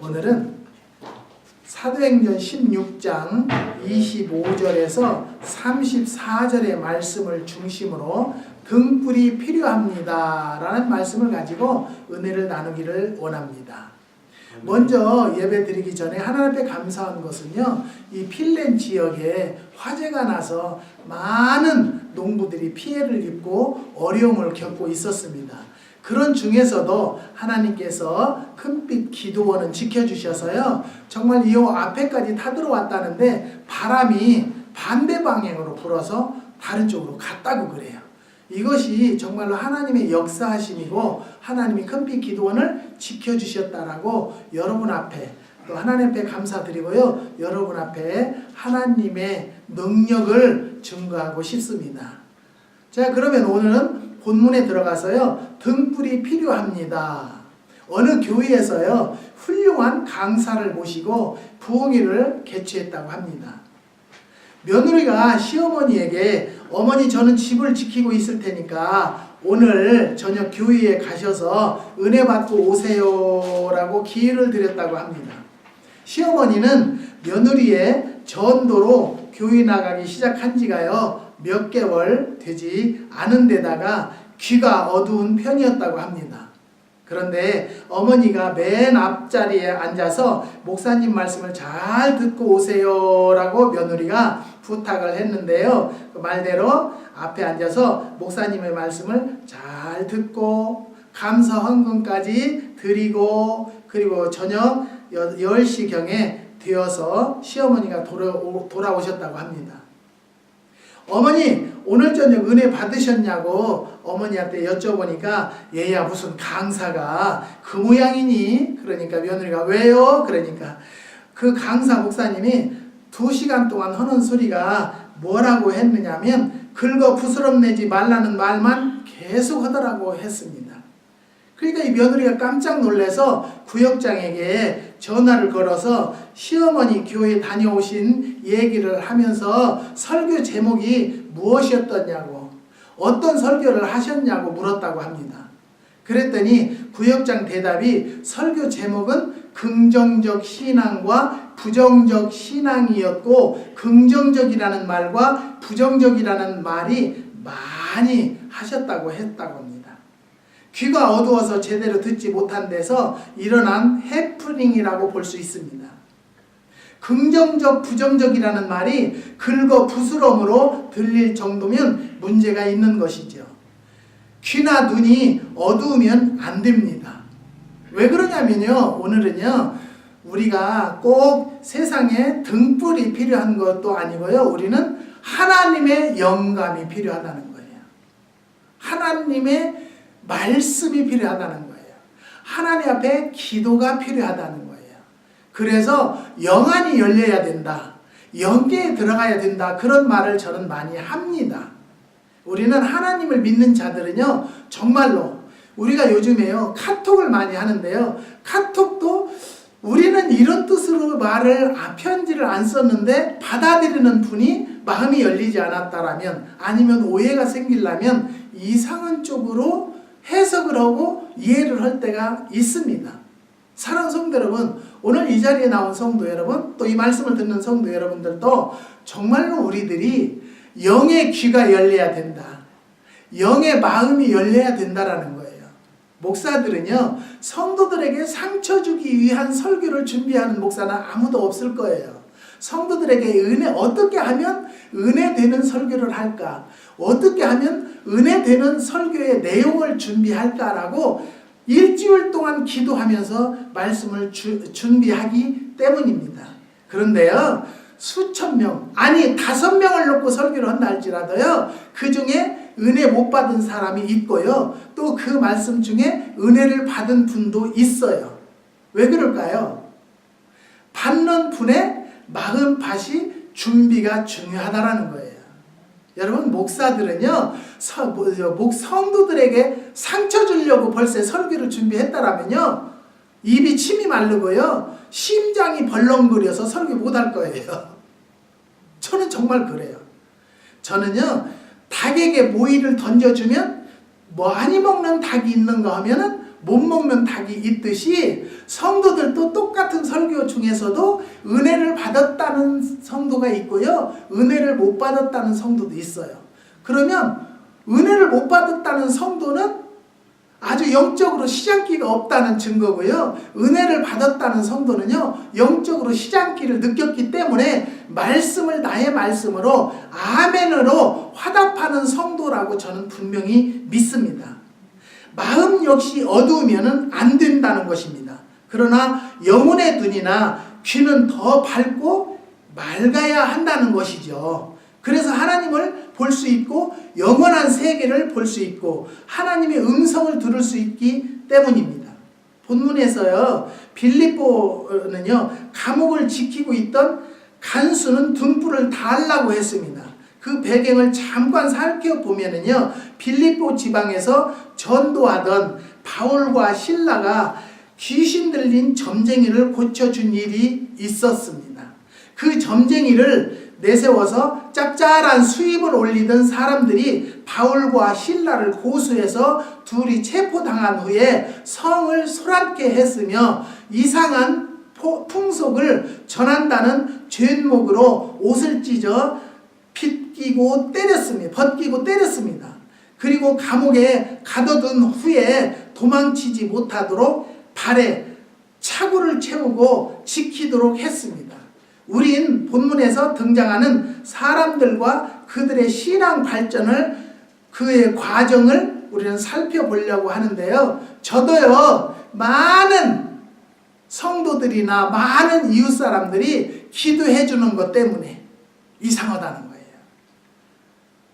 오늘은 사도행전 16장 25절에서 34절의 말씀을 중심으로 등불이 필요합니다 라는 말씀을 가지고 은혜를 나누기를 원합니다. 먼저 예배 드리기 전에 하나님 앞에 감사한 것은요, 이 필렌 지역에 화재가 나서 많은 농부들이 피해를 입고 어려움을 겪고 있었습니다. 그런 중에서도 하나님께서 큰빛 기도원은 지켜주셔서요, 정말 이 앞에까지 타들어왔다는데 바람이 반대 방향으로 불어서 다른 쪽으로 갔다고 그래요. 이것이 정말로 하나님의 역사하심이고 하나님이 큰빛 기도원을 지켜주셨다라고 여러분 앞에 또 하나님 앞에 감사드리고요, 여러분 앞에 하나님의 능력을 증거하고 싶습니다. 자, 그러면 오늘은 본문에 들어가서요, 등불이 필요합니다. 어느 교회에서요, 훌륭한 강사를 모시고 부흥회를 개최했다고 합니다. 며느리가 시어머니에게 어머니 저는 집을 지키고 있을 테니까 오늘 저녁 교회에 가셔서 은혜 받고 오세요 라고 기회를 드렸다고 합니다. 시어머니는 며느리의 전도로 교회 나가기 시작한 지가요 몇 개월 되지 않은 데다가 귀가 어두운 편이었다고 합니다. 그런데 어머니가 맨 앞자리에 앉아서 목사님 말씀을 잘 듣고 오세요 라고 며느리가 부탁을 했는데요, 그 말대로 앞에 앉아서 목사님의 말씀을 잘 듣고 감사 헌금까지 드리고, 그리고 저녁 10시경에 되어서 시어머니가 돌아오셨다고 합니다. 어머니 오늘 저녁 은혜 받으셨냐고 어머니한테 여쭤보니까 얘야 무슨 강사가 그 모양이니? 그러니까 며느리가 왜요? 그러니까 그 강사 목사님이 2시간 동안 하는 소리가 뭐라고 했느냐면 긁어 부스럼내지 말라는 말만 계속 하더라고 했습니다. 그러니까 이 며느리가 깜짝 놀라서 구역장에게 전화를 걸어서 시어머니 교회 다녀오신 얘기를 하면서 설교 제목이 무엇이었더냐고, 어떤 설교를 하셨냐고 물었다고 합니다. 그랬더니 구역장 대답이 설교 제목은 긍정적 신앙과 부정적 신앙이었고, 긍정적이라는 말과 부정적이라는 말이 많이 하셨다고 했다고 합니다. 귀가 어두워서 제대로 듣지 못한 데서 일어난 해프닝이라고 볼 수 있습니다. 긍정적, 부정적이라는 말이 긁어 부스럼으로 들릴 정도면 문제가 있는 것이죠. 귀나 눈이 어두우면 안 됩니다. 왜 그러냐면요, 오늘은요, 우리가 꼭 세상에 등불이 필요한 것도 아니고요, 우리는 하나님의 영감이 필요하다는 거예요. 하나님의 말씀이 필요하다는 거예요. 하나님 앞에 기도가 필요하다는 거예요. 그래서 영안이 열려야 된다, 영계에 들어가야 된다, 그런 말을 저는 많이 합니다. 우리는 하나님을 믿는 자들은요, 정말로 우리가 요즘에요 카톡을 많이 하는데요, 카톡도 우리는 이런 뜻으로 편지를 안 썼는데 받아들이는 분이 마음이 열리지 않았다라면, 아니면 오해가 생기려면 이상한 쪽으로 해석을 하고 이해를 할 때가 있습니다. 사랑하는 성도 여러분, 오늘 이 자리에 나온 성도 여러분, 또 이 말씀을 듣는 성도 여러분들도 정말로 우리들이 영의 귀가 열려야 된다, 영의 마음이 열려야 된다라는 거예요. 목사들은요, 성도들에게 상처 주기 위한 설교를 준비하는 목사는 아무도 없을 거예요. 성도들에게 어떻게 하면 은혜 되는 설교를 할까? 어떻게 하면 은혜 되는 설교의 내용을 준비할까라고 일주일 동안 기도하면서 말씀을 준비하기 때문입니다. 그런데요, 수천 명, 아니 5명을 놓고 설교를 한다 할지라도요, 그 중에 은혜 못 받은 사람이 있고요, 또 그 말씀 중에 은혜를 받은 분도 있어요. 왜 그럴까요? 받는 분의 마음밭이 준비가 중요하다라는 거예요. 여러분, 목사들은요, 성도들에게 상처 주려고 벌써 설교를 준비했다라면요, 입이 침이 마르고요, 심장이 벌렁거려서 설교 못할 거예요. 저는 정말 그래요. 저는요, 닭에게 모이를 던져주면 많이 먹는 닭이 있는가 하면은 못 먹는 닭이 있듯이 성도들도 똑같은 설교 중에서도 은혜를 받았다는 성도가 있고요. 은혜를 못 받았다는 성도도 있어요. 그러면 은혜를 못 받았다는 성도는 아주 영적으로 시장기가 없다는 증거고요. 은혜를 받았다는 성도는요, 영적으로 시장기를 느꼈기 때문에 말씀을 나의 말씀으로 아멘으로 화답하는 성도라고 저는 분명히 믿습니다. 마음 역시 어두우면 안 된다는 것입니다. 그러나 영혼의 눈이나 귀는 더 밝고 맑아야 한다는 것이죠. 그래서 하나님을 볼 수 있고 영원한 세계를 볼 수 있고 하나님의 음성을 들을 수 있기 때문입니다. 본문에서요, 빌립보는요, 감옥을 지키고 있던 간수는 등불을 달라고 했습니다. 그 배경을 잠깐 살펴보면은요, 빌립보 지방에서 전도하던 바울과 실라가 귀신 들린 점쟁이를 고쳐준 일이 있었습니다. 그 점쟁이를 내세워서 짭짤한 수입을 올리던 사람들이 바울과 실라를 고소해서 둘이 체포당한 후에 성을 소란케 했으며 이상한 풍속을 전한다는 죄목으로 옷을 찢어 벗기고 때렸습니다. 그리고 감옥에 가둬둔 후에 도망치지 못하도록 발에 차고를 채우고 지키도록 했습니다. 우린 본문에서 등장하는 사람들과 그들의 신앙 발전을, 그의 과정을 우리는 살펴보려고 하는데요. 저도요, 많은 성도들이나 많은 이웃 사람들이 기도해 주는 것 때문에 이상하다는 거예요.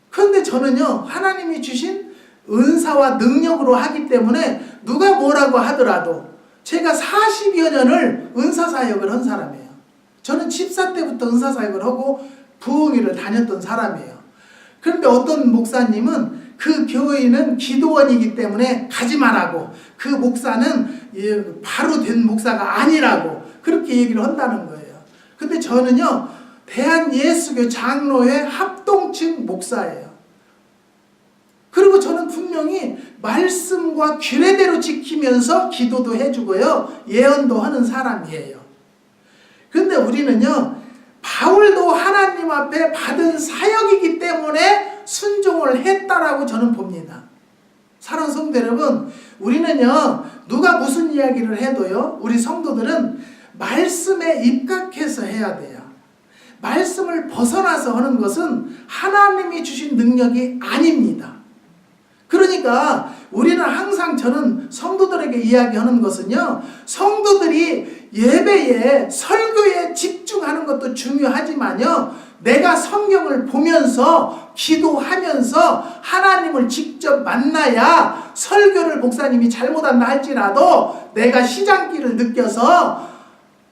그런데 저는요, 하나님이 주신 은사와 능력으로 하기 때문에 누가 뭐라고 하더라도 제가 40여 년을 은사사역을 한 사람이에요. 저는 집사 때부터 은사사역을 하고 부흥회를 다녔던 사람이에요. 그런데 어떤 목사님은 그 교회는 기도원이기 때문에 가지 말라고, 그 목사는 바로 된 목사가 아니라고 그렇게 얘기를 한다는 거예요. 근데 저는요, 대한예수교 장로회 합동층 목사예요. 그리고 저는 분명히 말씀과 규례대로 지키면서 기도도 해주고요, 예언도 하는 사람이에요. 그런데 우리는요, 바울도 하나님 앞에 받은 사역이기 때문에 순종을 했다라고 저는 봅니다. 사랑하는 성도 여러분, 우리는요, 누가 무슨 이야기를 해도요, 우리 성도들은 말씀에 입각해서 해야 돼요. 말씀을 벗어나서 하는 것은 하나님이 주신 능력이 아닙니다. 그러니까 우리는 항상, 저는 성도들에게 이야기하는 것은요, 성도들이 예배에, 설교에 집중하는 것도 중요하지만요, 내가 성경을 보면서 기도하면서 하나님을 직접 만나야 설교를 목사님이 잘못한다 할지라도 내가 시장기를 느껴서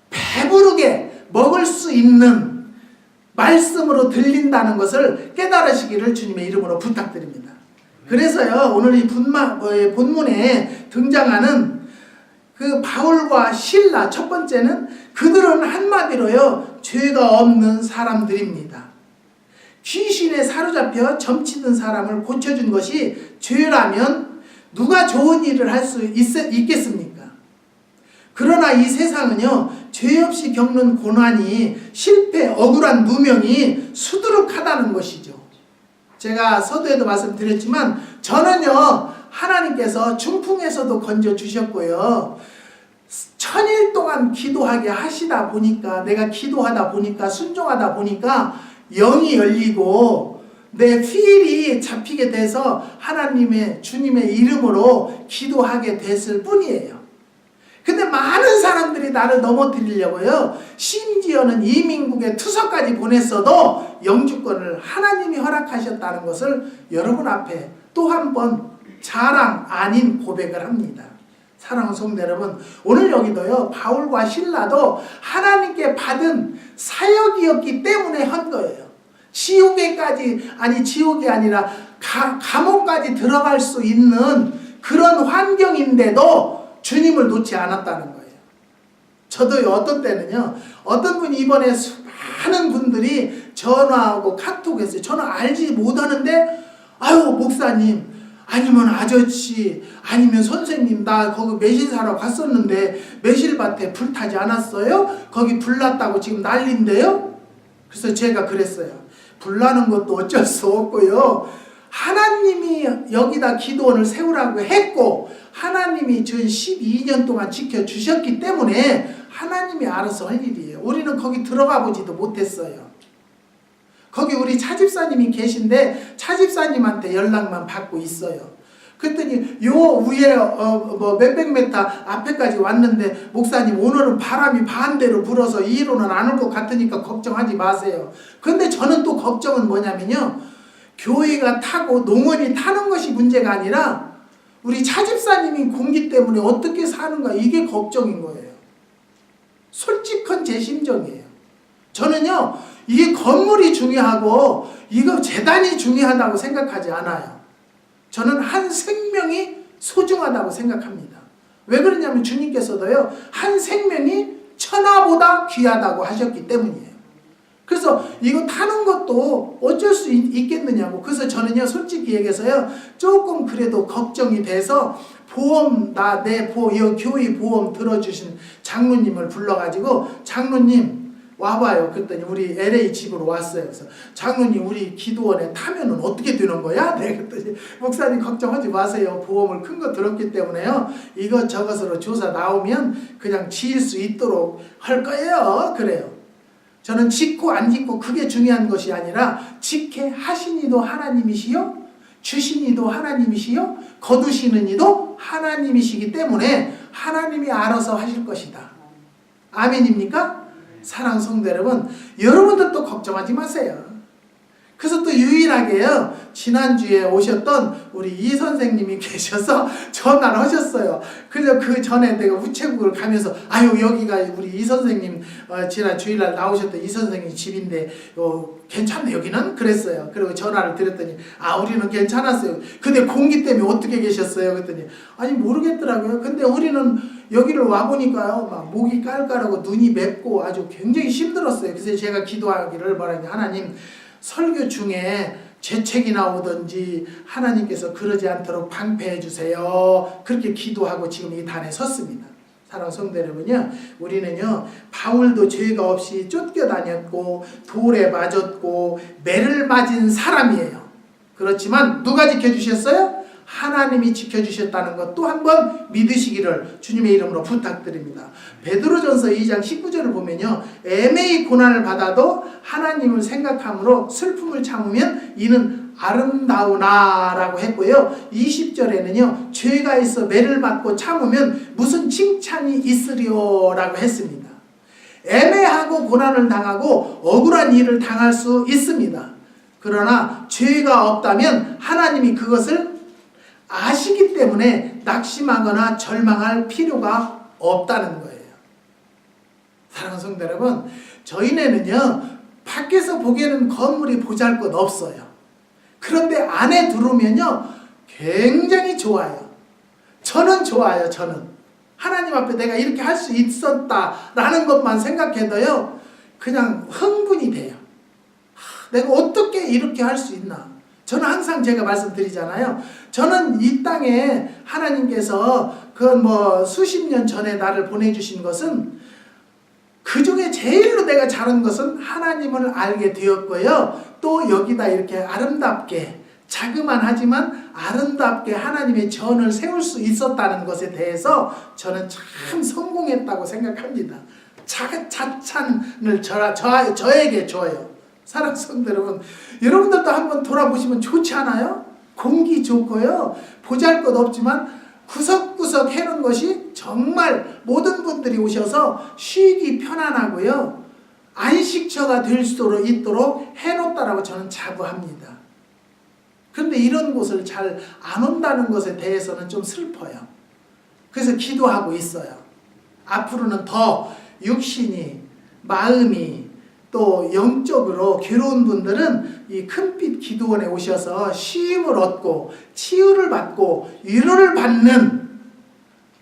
배부르게 먹을 수 있는 말씀으로 들린다는 것을 깨달으시기를 주님의 이름으로 부탁드립니다. 그래서요, 오늘 이 본문에 등장하는 그 바울과 실라, 첫 번째는 그들은 한마디로요, 죄가 없는 사람들입니다. 귀신에 사로잡혀 점치던 사람을 고쳐준 것이 죄라면 누가 좋은 일을 할 수 있겠습니까? 그러나 이 세상은요, 죄 없이 겪는 고난이, 실패, 억울한 누명이 수두룩하다는 것이죠. 제가 서두에도 말씀드렸지만 저는요, 하나님께서 중풍에서도 건져주셨고요, 1000일 동안 기도하게 하시다 보니까, 내가 기도하다 보니까, 순종하다 보니까 영이 열리고 내 휠이 잡히게 돼서 하나님의, 주님의 이름으로 기도하게 됐을 뿐이에요. 근데 많은 사람들이 나를 넘어뜨리려고요, 심지어는 이민국에 투서까지 보냈어도 영주권을 하나님이 허락하셨다는 것을 여러분 앞에 또 한 번 자랑 아닌 고백을 합니다. 사랑하는 성도 여러분, 오늘 여기도요, 바울과 실라도 하나님께 받은 사역이었기 때문에 한 거예요. 지옥에까지, 아니 지옥이 아니라 감옥까지 들어갈 수 있는 그런 환경인데도 주님을 놓지 않았다는 거예요. 저도요, 어떤 때는요, 어떤 분이 이번에 많은 분들이 전화하고 카톡했어요. 저는 알지 못하는데, 아유 목사님, 아니면 아저씨, 아니면 선생님, 나 거기 매실 사러 갔었는데 매실밭에 불 타지 않았어요? 거기 불 났다고 지금 난린데요? 그래서 제가 그랬어요. 불 나는 것도 어쩔 수 없고요. 하나님이 여기다 기도원을 세우라고 했고 하나님이 전 12년 동안 지켜주셨기 때문에 하나님이 알아서 할 일이에요. 우리는 거기 들어가 보지도 못했어요. 거기 우리 차집사님이 계신데 차집사님한테 연락만 받고 있어요. 그랬더니 요 위에 몇백 미터 앞에까지 왔는데 목사님 오늘은 바람이 반대로 불어서 이로는 안 올 것 같으니까 걱정하지 마세요. 근데 저는 또 걱정은 뭐냐면요. 교회가 타고 농원이 타는 것이 문제가 아니라 우리 차집사님이 공기 때문에 어떻게 사는가 이게 걱정인 거예요. 솔직한 제 심정이에요. 저는요. 이게 건물이 중요하고 이거 재단이 중요하다고 생각하지 않아요. 저는 한 생명이 소중하다고 생각합니다. 왜 그러냐면 주님께서도요. 한 생명이 천하보다 귀하다고 하셨기 때문이에요. 그래서 이거 타는 것도 어쩔 수 있겠느냐고. 그래서 저는요. 솔직히 얘기해서요. 조금 그래도 걱정이 돼서 보험 내 교회 보험 들어주신 장로님을 불러가지고 장로님 와봐요. 그랬더니 우리 LA 집으로 왔어요. 그래서 장로님 우리 기도원에 타면은 어떻게 되는 거야? 네, 그랬더니 목사님 걱정하지 마세요. 보험을 큰 거 들었기 때문에요. 이것저것으로 조사 나오면 그냥 지을 수 있도록 할 거예요. 그래요. 저는 짓고 안 짓고 그게 중요한 것이 아니라 짓게 하신 이도 하나님이시요 주신 이도 하나님이시요 거두시는 이도 하나님이시기 때문에 하나님이 알아서 하실 것이다. 아멘입니까? 사랑하는 성도 여러분, 여러분들도 걱정하지 마세요. 그래서 또 유일하게요, 지난주에 오셨던 우리 이 선생님이 계셔서 전화를 하셨어요. 그래서 그 전에 내가 우체국을 가면서 아유 여기가 우리 이 선생님 지난 주일날 나오셨던 이 선생님 집인데 괜찮네 여기는? 그랬어요. 그리고 전화를 드렸더니 우리는 괜찮았어요. 근데 공기 때문에 어떻게 계셨어요? 그랬더니 아니 모르겠더라고요. 근데 우리는 여기를 와보니까요 막 목이 깔깔하고 눈이 맵고 아주 굉장히 힘들었어요. 그래서 제가 기도하기를 바라니 하나님 설교 중에 재채기 나오든지 하나님께서 그러지 않도록 방패해 주세요. 그렇게 기도하고 지금 이 단에 섰습니다. 사랑하는 성도 여러분요, 우리는요 바울도 죄가 없이 쫓겨다녔고 돌에 맞았고 매를 맞은 사람이에요. 그렇지만 누가 지켜주셨어요? 하나님이 지켜주셨다는 것 또 한 번 믿으시기를 주님의 이름으로 부탁드립니다. 베드로전서 2장 19절을 보면요. 애매히 고난을 받아도 하나님을 생각함으로 슬픔을 참으면 이는 아름다우나 라고 했고요. 20절에는요. 죄가 있어 매를 맞고 참으면 무슨 칭찬이 있으리요 라고 했습니다. 애매하고 고난을 당하고 억울한 일을 당할 수 있습니다. 그러나 죄가 없다면 하나님이 그것을 아시기 때문에 낙심하거나 절망할 필요가 없다는 거예요. 사랑하는 성도 여러분, 저희네는요 밖에서 보기에는 건물이 보잘것 없어요. 그런데 안에 들어오면요 굉장히 좋아요. 저는 좋아요. 저는 하나님 앞에 내가 이렇게 할 수 있었다라는 것만 생각해도요 그냥 흥분이 돼요. 내가 어떻게 이렇게 할 수 있나. 저는 항상 제가 말씀드리잖아요. 저는 이 땅에 하나님께서 수십 년 전에 나를 보내주신 것은 그 중에 제일로 내가 잘한 것은 하나님을 알게 되었고요. 또 여기다 이렇게 아름답게 자그만하지만 아름답게 하나님의 전을 세울 수 있었다는 것에 대해서 저는 참 성공했다고 생각합니다. 자찬을 저에게 줘요. 사랑하는 성도 여러분, 여러분들도 한번 돌아보시면 좋지 않아요? 공기 좋고요. 보잘것 없지만 구석구석 해놓은 것이 정말 모든 분들이 오셔서 쉬기 편안하고요. 안식처가 될 수 있도록 해놓았다라고 저는 자부합니다. 그런데 이런 곳을 잘 안 온다는 것에 대해서는 좀 슬퍼요. 그래서 기도하고 있어요. 앞으로는 더 육신이, 마음이 또 영적으로 괴로운 분들은 이 큰빛 기도원에 오셔서 쉼을 얻고 치유를 받고 위로를 받는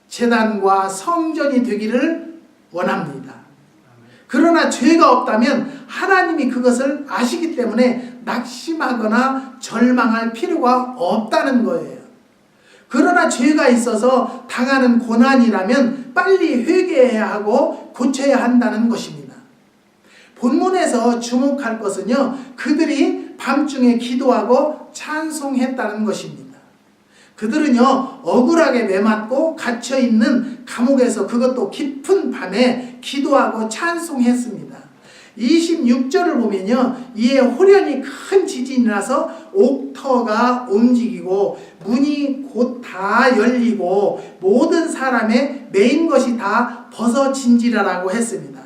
제단과 성전이 되기를 원합니다. 그러나 죄가 없다면 하나님이 그것을 아시기 때문에 낙심하거나 절망할 필요가 없다는 거예요. 그러나 죄가 있어서 당하는 고난이라면 빨리 회개해야 하고 고쳐야 한다는 것입니다. 본문에서 주목할 것은요, 그들이 밤중에 기도하고 찬송했다는 것입니다. 그들은요, 억울하게 매맞고 갇혀있는 감옥에서, 그것도 깊은 밤에 기도하고 찬송했습니다. 26절을 보면요, 이에 호련히 큰 지진이 나서 옥터가 움직이고 문이 곧 다 열리고 모든 사람의 메인 것이 다 벗어진지라라고 했습니다.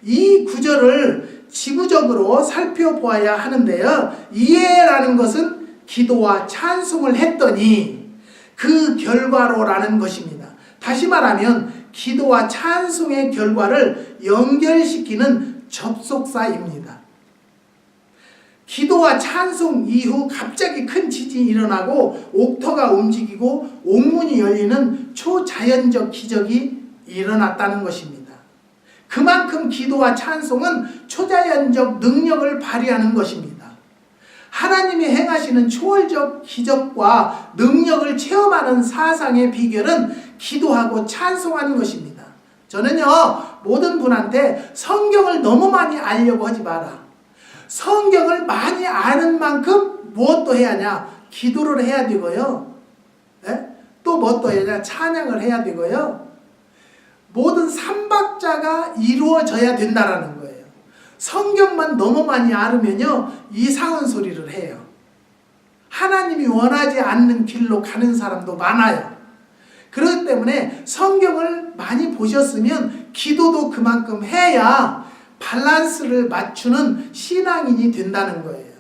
이 구절을 지구적으로 살펴보아야 하는데요, 이에라는 것은 기도와 찬송을 했더니 그 결과로라는 것입니다. 다시 말하면 기도와 찬송의 결과를 연결시키는 접속사입니다. 기도와 찬송 이후 갑자기 큰 지진이 일어나고 옥터가 움직이고 옥문이 열리는 초자연적 기적이 일어났다는 것입니다. 그만큼 기도와 찬송은 초자연적 능력을 발휘하는 것입니다. 하나님이 행하시는 초월적 기적과 능력을 체험하는 사상의 비결은 기도하고 찬송하는 것입니다. 저는요, 모든 분한테 성경을 너무 많이 알려고 하지 마라. 성경을 많이 아는 만큼 무엇도 해야 하냐? 기도를 해야 되고요. 또 무엇도 해야 하냐? 찬양을 해야 되고요. 모든 삼박자가 이루어져야 된다라는 거예요. 성경만 너무 많이 알으면요, 이상한 소리를 해요. 하나님이 원하지 않는 길로 가는 사람도 많아요. 그렇기 때문에 성경을 많이 보셨으면 기도도 그만큼 해야 밸런스를 맞추는 신앙인이 된다는 거예요.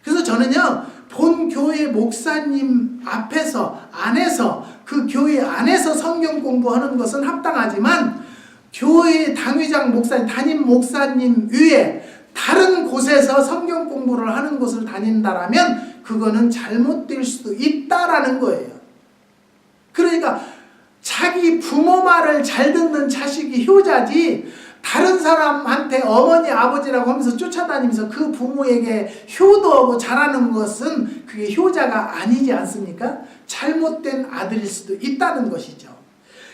그래서 저는요, 본 교회 목사님 안에서 그 교회 안에서 성경 공부하는 것은 합당하지만 교회 당회장 목사님, 담임 목사님 위에 다른 곳에서 성경 공부를 하는 곳을 다닌다라면 그거는 잘못될 수도 있다라는 거예요. 그러니까 자기 부모 말을 잘 듣는 자식이 효자지, 다른 사람한테 어머니 아버지라고 하면서 쫓아다니면서 그 부모에게 효도하고 잘하는 것은 그게 효자가 아니지 않습니까? 잘못된 아들일 수도 있다는 것이죠.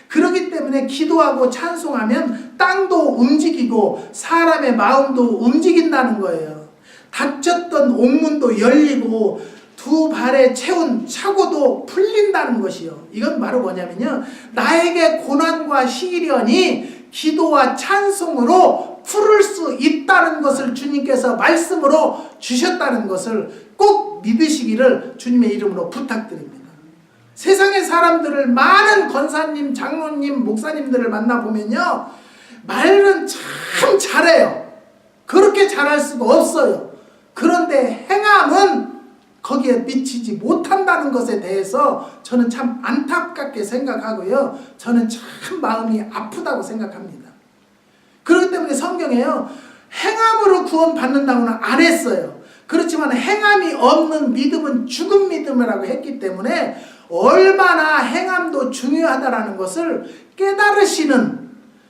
그렇기 때문에 기도하고 찬송하면 땅도 움직이고 사람의 마음도 움직인다는 거예요. 닫혔던 옥문도 열리고 두 발에 채운 차고도 풀린다는 것이요. 이건 바로 뭐냐면요, 나에게 고난과 시련이 기도와 찬송으로 풀을 수 있다는 것을 주님께서 말씀으로 주셨다는 것을 꼭 믿으시기를 주님의 이름으로 부탁드립니다. 세상의 사람들을, 많은 권사님, 장로님, 목사님들을 만나보면요, 말은 참 잘해요. 그렇게 잘할 수가 없어요. 그런데 행함은 거기에 미치지 못한다는 것에 대해서 저는 참 안타깝게 생각하고요, 저는 참 마음이 아프다고 생각합니다. 그렇기 때문에 성경에요, 행함으로 구원받는다고는 안 했어요. 그렇지만 행함이 없는 믿음은 죽은 믿음이라고 했기 때문에 얼마나 행함도 중요하다라는 것을 깨달으시는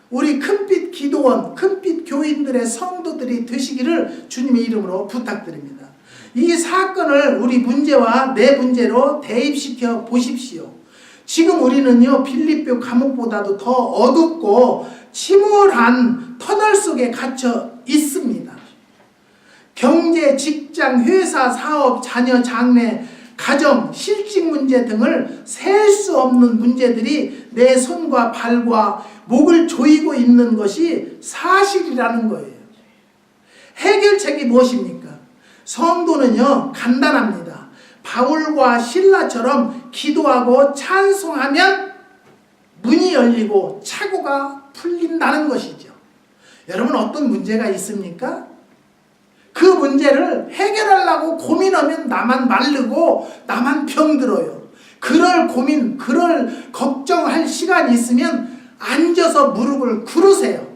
우리 큰빛 기도원, 큰빛 교인들의 성도들이 되시기를 주님의 이름으로 부탁드립니다. 이 사건을 우리 문제와 내 문제로 대입시켜 보십시오. 지금 우리는요, 빌립보 감옥보다도 더 어둡고 침울한 터널 속에 갇혀 있습니다. 경제, 직장, 회사, 사업, 자녀, 장래, 가정, 실직 문제 등을 셀 수 없는 문제들이 내 손과 발과 목을 조이고 있는 것이 사실이라는 거예요. 해결책이 무엇입니까? 성도는요, 간단합니다. 바울과 실라처럼 기도하고 찬송하면 문이 열리고 차고가 풀린다는 것이죠. 여러분, 어떤 문제가 있습니까? 그 문제를 해결하려고 고민하면 나만 마르고 나만 병들어요. 그럴 고민, 그럴 걱정할 시간이 있으면 앉아서 무릎을 꿇으세요.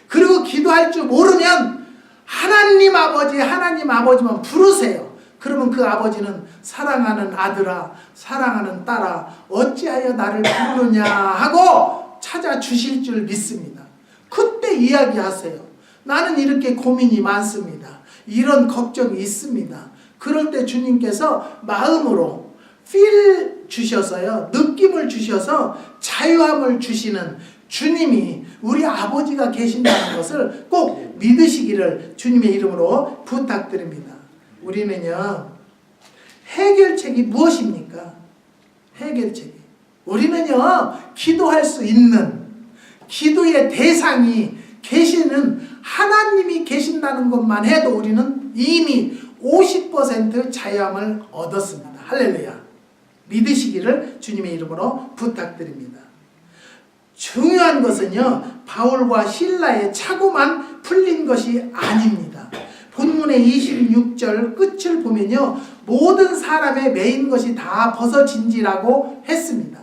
그리고 기도할 줄 모르면 하나님 아버지만 부르세요. 그러면 그 아버지는 사랑하는 아들아, 사랑하는 딸아, 어찌하여 나를 부르느냐 하고 찾아주실 줄 믿습니다. 그때 이야기하세요. 나는 이렇게 고민이 많습니다. 이런 걱정이 있습니다. 그럴 때 주님께서 마음으로 필 주셔서요, 느낌을 주셔서 자유함을 주시는 주님이 우리 아버지가 계신다는 것을 꼭 믿으시기를 주님의 이름으로 부탁드립니다. 우리는요, 해결책이 무엇입니까? 해결책이. 우리는요, 기도할 수 있는 기도의 대상이 계시는 하나님이 계신다는 것만 해도 우리는 이미 50% 자유함을 얻었습니다. 할렐루야. 믿으시기를 주님의 이름으로 부탁드립니다. 중요한 것은요, 바울과 실라의 차고만 풀린 것이 아닙니다. 본문의 26절 끝을 보면요, 모든 사람의 매인 것이 다 벗어진지라고 했습니다.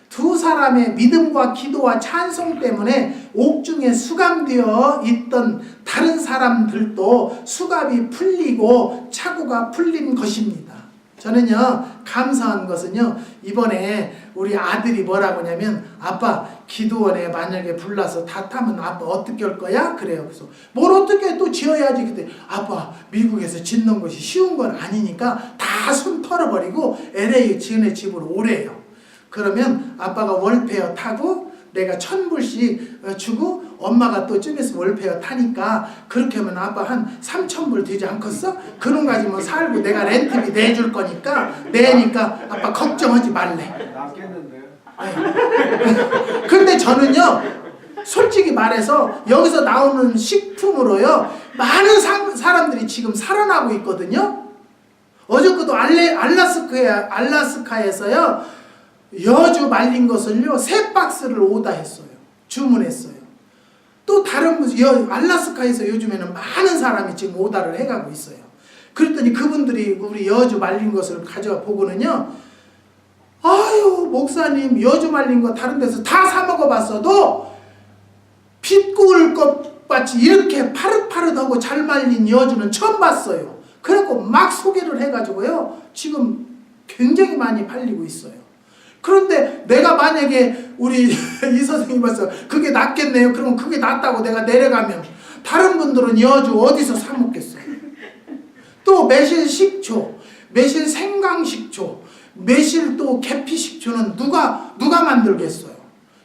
두 사람의 믿음과 기도와 찬송 때문에 옥중에 수감되어 있던 다른 사람들도 수갑이 풀리고 차고가 풀린 것입니다. 저는요, 감사한 것은요, 이번에 우리 아들이 뭐라고 하냐면, 아빠 기도원에 만약에 불러서 다 타면 아빠 어떻게 할 거야? 그래요. 그래서 뭘 어떻게 또 지어야지. 그때 아빠 미국에서 짓는 것이 쉬운 건 아니니까 다 손 털어버리고 LA 지은의 집으로 오래요. 그러면 아빠가 월페어 타고 내가 1,000불씩 주고 엄마가 또 좀 있으면 월페어 타니까 그렇게 하면 아빠 한 3,000불 되지 않겠어? 그런 가지면 살고 내가 렌트비 내줄 거니까 내니까 아빠 걱정하지 말래. 낫겠는데요? 근데 저는요, 솔직히 말해서 여기서 나오는 식품으로요, 많은 사람들이 지금 살아나고 있거든요. 어저께도 알라스카에서요, 여주 말린 것을요 3박스를 오다했어요. 주문했어요. 또 다른 알라스카에서 요즘에는 많은 사람이 지금 오다를 해가고 있어요. 그랬더니 그분들이 우리 여주 말린 것을 가져와 보고는요, 아유 목사님 여주 말린 거 다른 데서 다 사 먹어봤어도 빛구울 것 같이 이렇게 파릇파릇하고 잘 말린 여주는 처음 봤어요. 그래갖고 막 소개를 해가지고요 지금 굉장히 많이 팔리고 있어요. 그런데 내가 만약에 우리 이 선생님 봐서 그게 낫겠네요. 그러면 그게 낫다고 내가 내려가면 다른 분들은 여주 어디서 사 먹겠어요? 또 매실 식초, 매실 생강식초, 매실 또 계피식초는 누가 만들겠어요?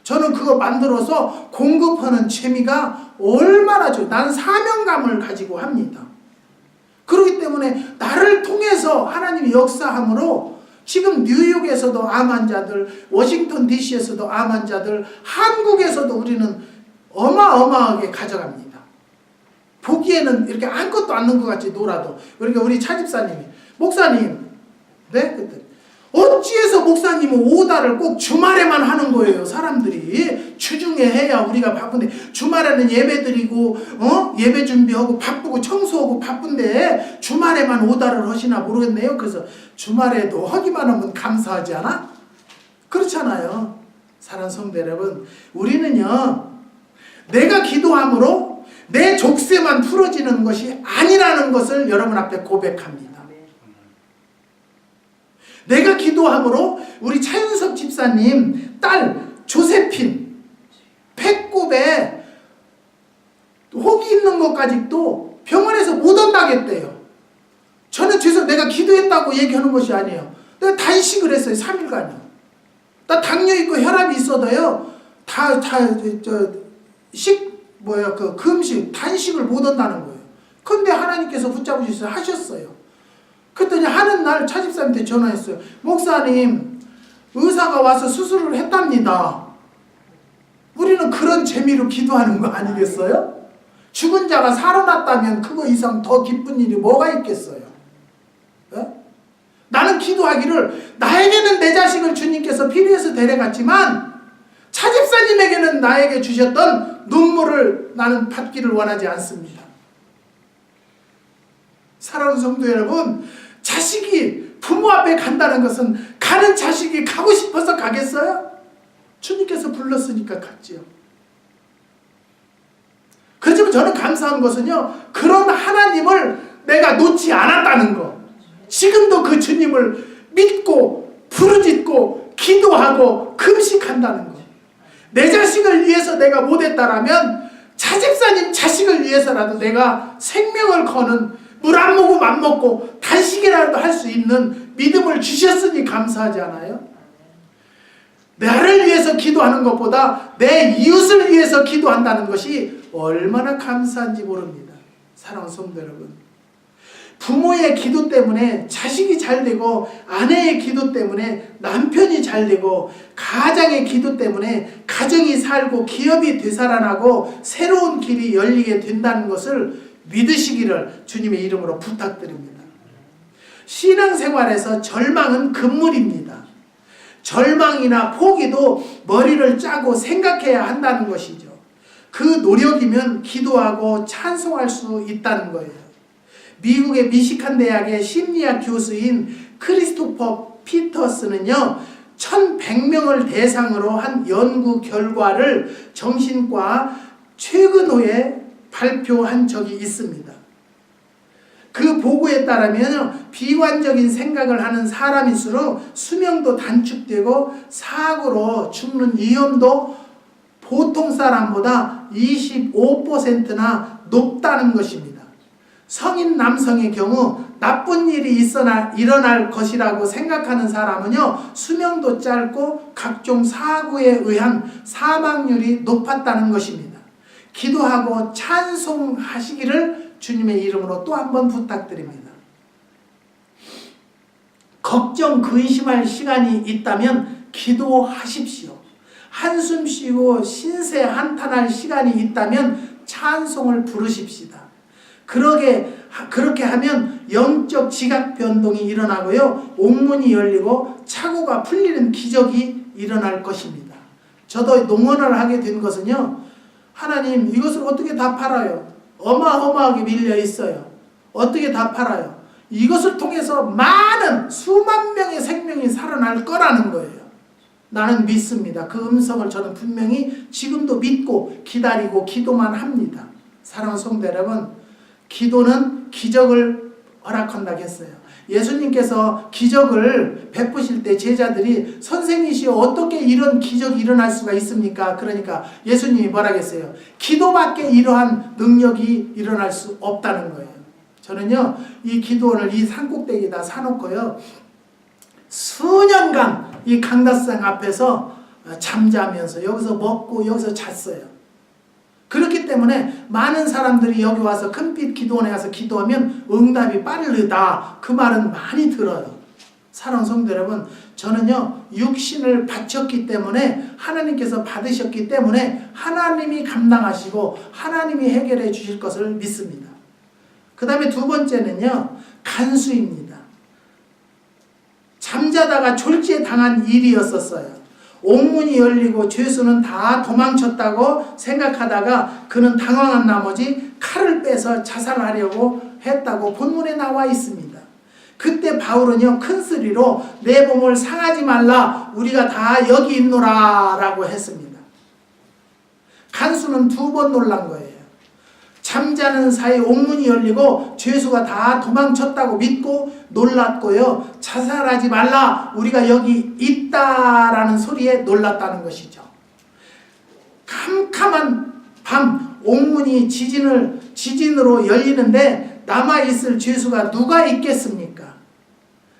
저는 그거 만들어서 공급하는 재미가 얼마나 좋아요. 나는 사명감을 가지고 합니다. 그렇기 때문에 나를 통해서 하나님이 역사함으로 지금 뉴욕에서도 암 환자들, 워싱턴 DC에서도 암 환자들, 한국에서도 우리는 어마어마하게 가져갑니다. 보기에는 이렇게 아무것도 않는 것 같이 놀아도. 그러니까 우리 차집사님이, 목사님, 네? 그때 어찌해서 목사님은 오다를 꼭 주말에만 하는 거예요. 사람들이 주중에 해야 우리가 바쁜데, 주말에는 예배 드리고 예배 준비하고 바쁘고 청소하고 바쁜데 주말에만 오다를 하시나 모르겠네요. 그래서 주말에도 하기만 하면 감사하지 않아? 그렇잖아요. 사랑하는 성도 여러분, 우리는요 내가 기도함으로 내 족쇄만 풀어지는 것이 아니라는 것을 여러분 앞에 고백합니다. 내가 기도함으로 우리 차윤석 집사님 딸 조세핀 배꼽에 혹이 있는 것까지도 병원에서 못 온다겠대요. 저는 내가 기도했다고 얘기하는 것이 아니에요. 내가 단식을 했어요. 3일간요. 나 당뇨 있고 혈압이 있어도요 금식 단식을 못 한다는 거예요. 근데 하나님께서 붙잡으셔서 하셨어요. 그랬더니 하는 날 차집사님한테 전화했어요. 목사님, 의사가 와서 수술을 했답니다. 우리는 그런 재미로 기도하는 거 아니겠어요? 죽은 자가 살아났다면 그거 이상 더 기쁜 일이 뭐가 있겠어요? 네? 나는 기도하기를, 나에게는 내 자식을 주님께서 필요해서 데려갔지만 차집사님에게는 나에게 주셨던 눈물을 나는 받기를 원하지 않습니다. 사랑하는 성도 여러분, 자식이 부모 앞에 간다는 것은 가는 자식이 가고 싶어서 가겠어요? 주님께서 불렀으니까 갔지요. 그렇지만 저는 감사한 것은요, 그런 하나님을 내가 놓지 않았다는 것. 지금도 그 주님을 믿고 부르짖고 기도하고 금식한다는 것. 내 자식을 위해서 내가 못했다라면 차집사님 자식을 위해서라도 내가 생명을 거는, 물 안 먹고 맘 먹고 단식이라도 할 수 있는 믿음을 주셨으니 감사하지 않아요? 나를 위해서 기도하는 것보다 내 이웃을 위해서 기도한다는 것이 얼마나 감사한지 모릅니다. 사랑하는 성도 여러분, 부모의 기도 때문에 자식이 잘 되고, 아내의 기도 때문에 남편이 잘 되고, 가장의 기도 때문에 가정이 살고 기업이 되살아나고 새로운 길이 열리게 된다는 것을 믿으시기를 주님의 이름으로 부탁드립니다. 신앙생활에서 절망은 금물입니다. 절망이나 포기도 머리를 짜고 생각해야 한다는 것이죠. 그 노력이면 기도하고 찬송할 수 있다는 거예요. 미국의 미시간 대학의 심리학 교수인 크리스토퍼 피터스는요, 1100명을 대상으로 한 연구 결과를 정신과 최근호에 발표한 적이 있습니다. 그 보고에 따르면 비관적인 생각을 하는 사람일수록 수명도 단축되고 사고로 죽는 위험도 보통 사람보다 25%나 높다는 것입니다. 성인 남성의 경우 나쁜 일이 일어날 것이라고 생각하는 사람은요, 수명도 짧고 각종 사고에 의한 사망률이 높았다는 것입니다. 기도하고 찬송하시기를 주님의 이름으로 또 한 번 부탁드립니다. 걱정, 근심할 시간이 있다면 기도하십시오. 한숨 쉬고 신세 한탄할 시간이 있다면 찬송을 부르십시다. 그렇게 하면 영적 지각 변동이 일어나고요, 옥문이 열리고 착오가 풀리는 기적이 일어날 것입니다. 저도 농원을 하게 된 것은요, 하나님, 이것을 어떻게 다 팔아요? 어마어마하게 밀려 있어요. 어떻게 다 팔아요? 이것을 통해서 많은 수만 명의 생명이 살아날 거라는 거예요. 나는 믿습니다. 그 음성을 저는 분명히 지금도 믿고 기다리고 기도만 합니다. 사랑하는 성도 여러분, 기도는 기적을 허락한다고 했어요. 예수님께서 기적을 베푸실 때 제자들이 선생님이시여 어떻게 이런 기적이 일어날 수가 있습니까? 그러니까 예수님이 뭐라고 했어요? 기도밖에 이러한 능력이 일어날 수 없다는 거예요. 저는요, 이 기도원을 이 산꼭대기에다 사놓고요, 수년간 이 강다상 앞에서 잠자면서 여기서 먹고 여기서 잤어요. 그렇기 때문에 많은 사람들이 여기 와서 큰빛 기도원에 가서 기도하면 응답이 빠르다, 그 말은 많이 들어요. 사랑하는 성도 여러분, 저는요, 육신을 바쳤기 때문에, 하나님께서 받으셨기 때문에 하나님이 감당하시고 하나님이 해결해 주실 것을 믿습니다. 그 다음에 두 번째는요, 간수입니다. 잠자다가 졸지에 당한 일이었었어요. 옥문이 열리고 죄수는 다 도망쳤다고 생각하다가 그는 당황한 나머지 칼을 빼서 자살하려고 했다고 본문에 나와 있습니다. 그때 바울은요, 큰 소리로 내 몸을 상하지 말라, 우리가 다 여기 있노라 라고 했습니다. 간수는 두 번 놀란 거예요. 잠자는 사이 옥문이 열리고 죄수가 다 도망쳤다고 믿고 놀랐고요, 자살하지 말라, 우리가 여기 있다라는 소리에 놀랐다는 것이죠. 캄캄한 밤 옥문이 지진으로 열리는데 남아있을 죄수가 누가 있겠습니까?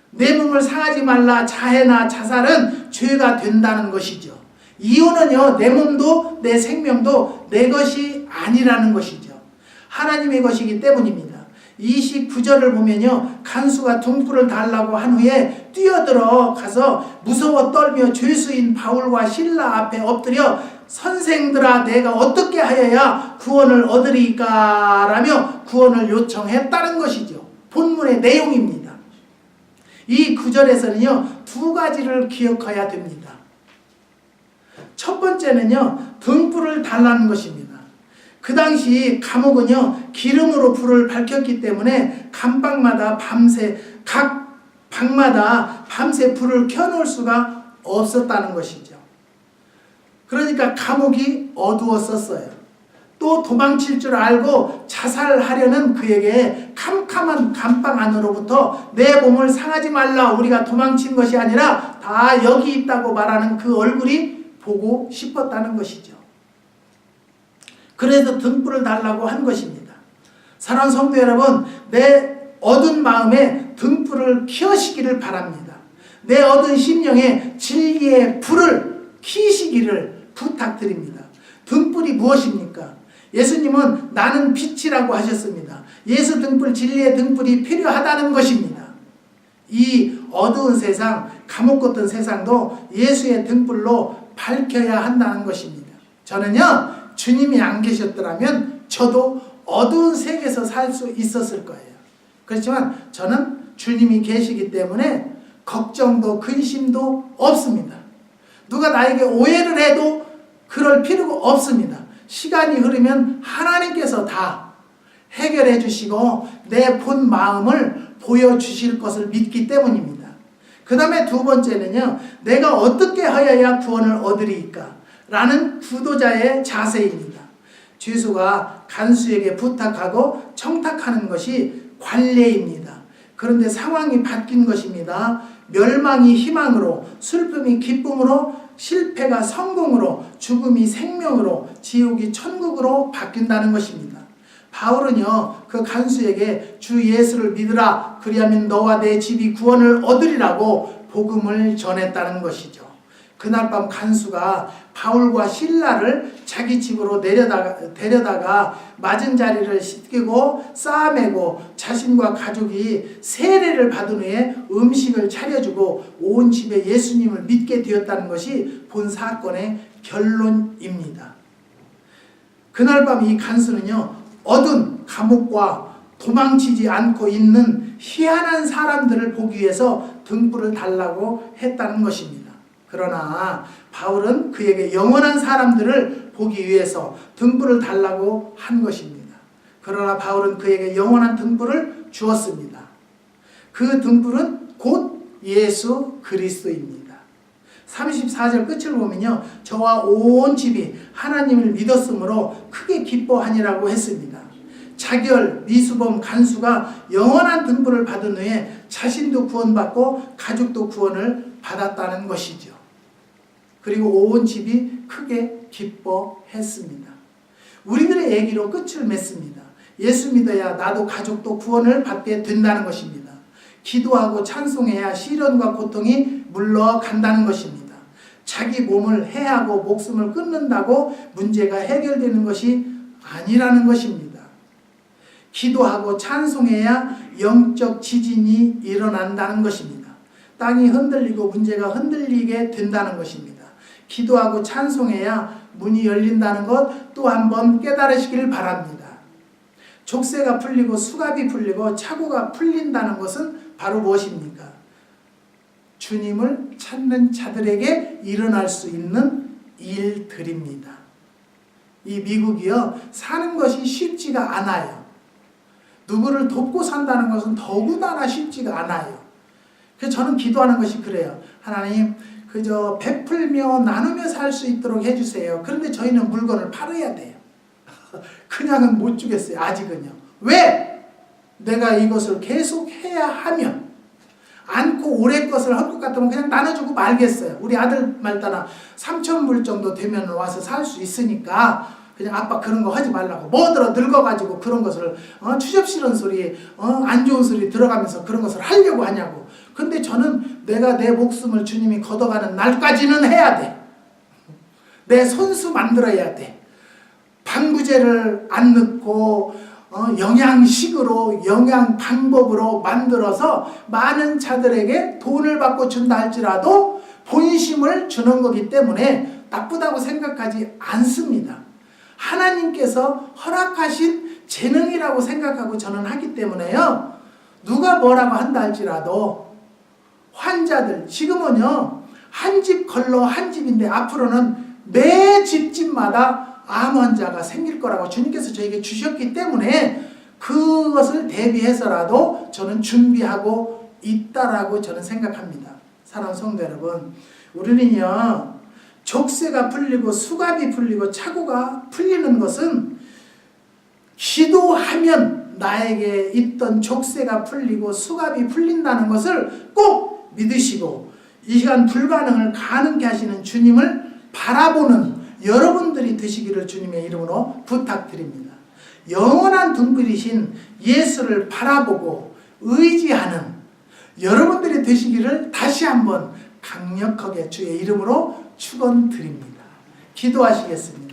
내 몸을 상하지 말라, 자해나 자살은 죄가 된다는 것이죠. 이유는요, 내 몸도 내 생명도 내 것이 아니라는 것이죠. 하나님의 것이기 때문입니다. 29절을 보면요, 간수가 등불을 달라고 한 후에 뛰어들어 가서 무서워 떨며 죄수인 바울과 실라 앞에 엎드려 선생들아, 내가 어떻게 하여야 구원을 얻으리까? 라며 구원을 요청했다는 것이죠. 본문의 내용입니다. 이 구절에서는요, 두 가지를 기억해야 됩니다. 첫 번째는요, 등불을 달라는 것입니다. 그 당시 감옥은요, 기름으로 불을 밝혔기 때문에 각 방마다 밤새 불을 켜놓을 수가 없었다는 것이죠. 그러니까 감옥이 어두웠었어요. 또 도망칠 줄 알고 자살하려는 그에게 캄캄한 감방 안으로부터 내 몸을 상하지 말라, 우리가 도망친 것이 아니라 다 여기 있다고 말하는 그 얼굴이 보고 싶었다는 것이죠. 그래서 등불을 달라고 한 것입니다. 사랑하는 성도 여러분, 내 어두운 마음에 등불을 켜시기를 바랍니다. 내 얻은 심령에 진리의 불을 켜시기를 부탁드립니다. 등불이 무엇입니까? 예수님은 나는 빛이라고 하셨습니다. 예수 등불, 진리의 등불이 필요하다는 것입니다. 이 어두운 세상, 감옥 같은 세상도 예수의 등불로 밝혀야 한다는 것입니다. 저는요, 주님이 안 계셨더라면 저도 어두운 세계에서 살 수 있었을 거예요. 그렇지만 저는 주님이 계시기 때문에 걱정도 근심도 없습니다. 누가 나에게 오해를 해도 그럴 필요가 없습니다. 시간이 흐르면 하나님께서 다 해결해 주시고 내 본 마음을 보여주실 것을 믿기 때문입니다. 그 다음에 두 번째는요, 내가 어떻게 하여야 구원을 얻으리까? 라는 구도자의 자세입니다. 죄수가 간수에게 부탁하고 청탁하는 것이 관례입니다. 그런데 상황이 바뀐 것입니다. 멸망이 희망으로, 슬픔이 기쁨으로, 실패가 성공으로, 죽음이 생명으로, 지옥이 천국으로 바뀐다는 것입니다. 바울은요, 그 간수에게 주 예수를 믿으라, 그리하면 너와 내 집이 구원을 얻으리라고 복음을 전했다는 것이죠. 그날 밤 간수가 바울과 실라를 자기 집으로 데려다가 맞은 자리를 씻기고 싸매고 자신과 가족이 세례를 받은 후에 음식을 차려주고 온 집에 예수님을 믿게 되었다는 것이 본 사건의 결론입니다. 그날 밤 이 간수는요, 어두운 감옥과 도망치지 않고 있는 희한한 사람들을 보기 위해서 등불을 달라고 했다는 것입니다. 그러나 바울은 그에게 영원한 사람들을 보기 위해서 등불을 달라고 한 것입니다. 그러나 바울은 그에게 영원한 등불을 주었습니다. 그 등불은 곧 예수 그리스도입니다. 34절 끝을 보면요, 저와 온 집이 하나님을 믿었으므로 크게 기뻐하니라고 했습니다. 자결, 미수범, 간수가 영원한 등불을 받은 후에 자신도 구원받고 가족도 구원을 받았다는 것이죠. 그리고 온 집이 크게 기뻐했습니다. 우리들의 얘기로 끝을 맺습니다. 예수 믿어야 나도 가족도 구원을 받게 된다는 것입니다. 기도하고 찬송해야 시련과 고통이 물러간다는 것입니다. 자기 몸을 해하고 목숨을 끊는다고 문제가 해결되는 것이 아니라는 것입니다. 기도하고 찬송해야 영적 지진이 일어난다는 것입니다. 땅이 흔들리고 문제가 흔들리게 된다는 것입니다. 기도하고 찬송해야 문이 열린다는 것 또 한 번 깨달으시길 바랍니다. 족쇄가 풀리고 수갑이 풀리고 차고가 풀린다는 것은 바로 무엇입니까? 주님을 찾는 자들에게 일어날 수 있는 일들입니다. 이 미국이요, 사는 것이 쉽지가 않아요. 누구를 돕고 산다는 것은 더구나 쉽지가 않아요. 그래서 저는 기도하는 것이 그래요. 하나님, 그저 베풀며 나누며 살 수 있도록 해주세요. 그런데 저희는 물건을 팔아야 돼요. 그냥은 못 주겠어요. 아직은요. 왜? 내가 이것을 계속 해야 하면, 않고 오래 것을 할 것 같으면 그냥 나눠주고 말겠어요. 우리 아들 말따나 3,000불 정도 되면 와서 살 수 있으니까 그냥 아빠 그런 거 하지 말라고. 뭐들어 늙어가지고 그런 것을 추접 싫은 소리, 안 좋은 소리 들어가면서 그런 것을 하려고 하냐고. 근데 저는 내가 내 목숨을 주님이 걷어가는 날까지는 해야 돼. 내 손수 만들어야 돼. 방부제를 안 넣고 영양식으로, 영양 방법으로 만들어서 많은 자들에게 돈을 받고 준다 할지라도 본심을 주는 거기 때문에 나쁘다고 생각하지 않습니다. 하나님께서 허락하신 재능이라고 생각하고 저는 하기 때문에요, 누가 뭐라고 한다 할지라도 환자들, 지금은요 한 집 걸러 한 집인데 앞으로는 매 집집마다 암 환자가 생길 거라고 주님께서 저에게 주셨기 때문에 그것을 대비해서라도 저는 준비하고 있다라고 저는 생각합니다. 사랑하는 성도 여러분, 우리는요 족쇄가 풀리고 수갑이 풀리고 차고가 풀리는 것은 기도하면 나에게 있던 족쇄가 풀리고 수갑이 풀린다는 것을 꼭 믿으시고 이 시간 불가능을 가능케 하시는 주님을 바라보는 여러분들이 되시기를 주님의 이름으로 부탁드립니다. 영원한 등불이신 예수를 바라보고 의지하는 여러분들이 되시기를 다시 한번 강력하게 주의 이름으로 축원드립니다. 기도하시겠습니다.